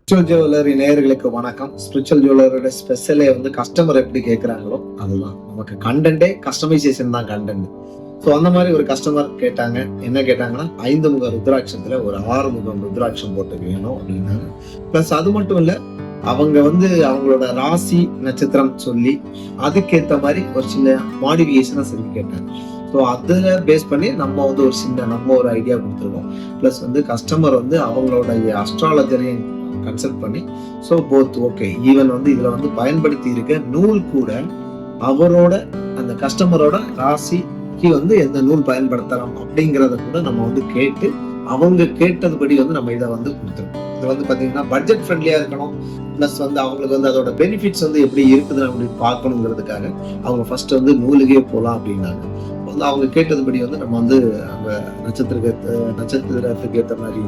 Spiritual jewellery நேயர்களுக்கு வணக்கம். Spiritual ஜுவல்லரோட ஸ்பெஷலே வந்து கஸ்டமர் எப்படி கேட்குறாங்களோ அதுதான் நமக்கு கண்டென்ட்டே. கஸ்டமைசேஷன் தான் கண்டென்ட். ஸோ அந்த மாதிரி ஒரு கஸ்டமர் கேட்டாங்க. என்ன கேட்டாங்கன்னா 5 முக ருத்ராட்சத்துல ஒரு 6 முகம் ருத்ராட்சம் போட்டு வேணும் அப்படின்னாங்க. பிளஸ் அது மட்டும் இல்ல, அவங்க வந்து அவங்களோட ராசி நட்சத்திரம் சொல்லி அதுக்கேற்ற மாதிரி ஒரு சின்ன மாடிஃபிகேஷனை செஞ்சு கேட்டாங்க. ஸோ அதில் பேஸ் பண்ணி நம்ம வந்து ஒரு ஐடியா கொடுத்துருக்கோம். ப்ளஸ் வந்து கஸ்டமர் வந்து அவங்களோட அஸ்ட்ராலஜரையும் கன்சல்ட் பண்ணி ஸோ போத் ஓகே. ஈவன் வந்து இதில் வந்து பயன்படுத்தி இருக்க நூல் கூட அவரோட அந்த கஸ்டமரோட ராசிக்கு வந்து எந்த நூல் பயன்படுத்தலாம் அப்படிங்கிறத கூட நம்ம வந்து கேட்டு அவங்க கேட்டதுபடி வந்து நம்ம இதை வந்து கொடுத்துருக்கோம். இது வந்து பார்த்தீங்கன்னா பட்ஜெட் ஃப்ரெண்ட்லியாக இருக்கணும். ப்ளஸ் வந்து அவங்களுக்கு வந்து அதோட பெனிஃபிட்ஸ் வந்து எப்படி இருக்குது அப்படின்னு பார்க்கணுங்கிறதுக்காக அவங்க ஃபர்ஸ்ட் வந்து நூலுக்கே போகலாம் அப்படின்னாங்க. வந்து அவங்க கேட்டதுபடி வந்து நம்ம வந்து அந்த நட்சத்திரத்துக்கு ஏற்ற மாதிரி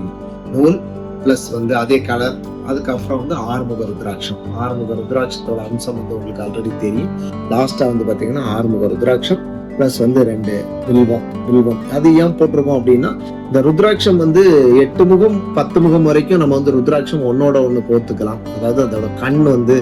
நூல் பிளஸ் வந்து அதே கலர், அதுக்கப்புறம் வந்து 6 முக ருத்ராட்சம். 6 முக ருத்ராட்சத்தோட அம்சம் வந்து உங்களுக்கு ஆல்ரெடி தெரியும். லாஸ்டா வந்து பாத்தீங்கன்னா 6 முக ருத்ராட்சம் பிளஸ் வந்து 2 வில்வம். அது ஏன் போட்டிருக்கோம் அப்படின்னா, இந்த ருத்ராட்சம் வந்து 8 முகம் 10 முகம் வரைக்கும் நம்ம வந்து ருத்ராட்சம் ஒன்னோட ஒண்ணு கோத்துக்கலாம். அதாவது அதோட கண் வந்து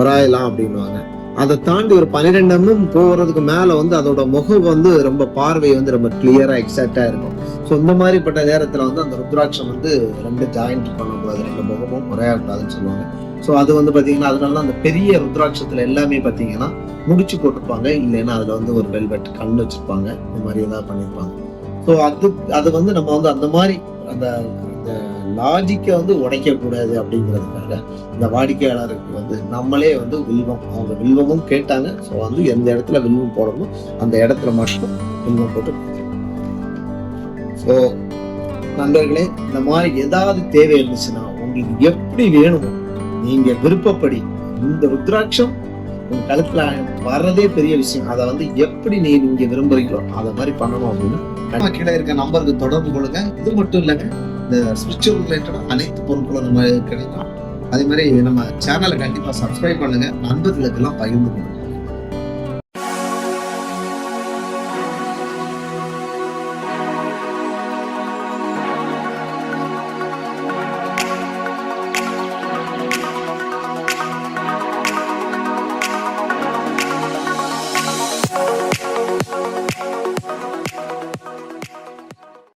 ஒராயலாம் அப்படின்வாங்க. அதை தாண்டி ஒரு 12 mm போறதுக்கு மேல வந்து அதோட முகம் வந்து ரொம்ப பார்வை வந்து ரொம்ப கிளியரா எக்ஸாக்டா இருக்கும். ஸோ இந்த மாதிரிப்பட்ட நேரத்துல வந்து அந்த ருத்ராட்சம் வந்து 2 ஜாயிண்ட் பண்ணக்கூடாது, 2 முகமும் குறையக்கூடாதுன்னு சொல்லுவாங்க. ஸோ அது வந்து பாத்தீங்கன்னா அதனால அந்த பெரிய ருத்ராட்சத்துல எல்லாமே பாத்தீங்கன்னா முடிச்சு போட்டிருப்பாங்க, இல்லைன்னா அதுல வந்து ஒரு வெல்வெட் கண் வச்சிருப்பாங்க, இந்த மாதிரி ஏதாவது பண்ணியிருப்பாங்க. ஸோ அது வந்து நம்ம வந்து அந்த மாதிரி அந்த லாஜிக்கை வந்து உடைக்க கூடாது அப்படிங்கிறதுக்காக இந்த வாடிக்கையாளருக்கு வந்து நம்மளே வந்து அவங்க வில்வமும் கேட்டாங்க. ஸோ வந்து எந்த இடத்துல வில்வம் போடணும் அந்த இடத்துல மட்டும் வில்வம் போட்டு. ஸோ நண்பர்களே, இந்த மாதிரி ஏதாவது தேவை இருந்துச்சுன்னா உங்களுக்கு எப்படி வேணுமோ நீங்க விருப்பப்படி இந்த ருத்ராட்சம் உங்க கழுத்துல வர்றதே பெரிய விஷயம். அதை வந்து எப்படி நீங்க விரும்புறீங்களோ அதை மாதிரி பண்ணணும் அப்படின்னு கீழே இருக்க நம்பருக்கு தொடர்பு கொள்ளுங்க. இது மட்டும் இல்லைங்க, இந்த ஸ்பிரிச்சுவல் ரிலேட்டடா அனைத்து பொருட்களும் நம்ம கிடைக்கும். அதே மாதிரி நம்ம சேனலை கண்டிப்பா சப்ஸ்கிரைப் பண்ணுங்க, நண்பர்களுக்கு எல்லாம் பகிர்ந்து கொடுங்க.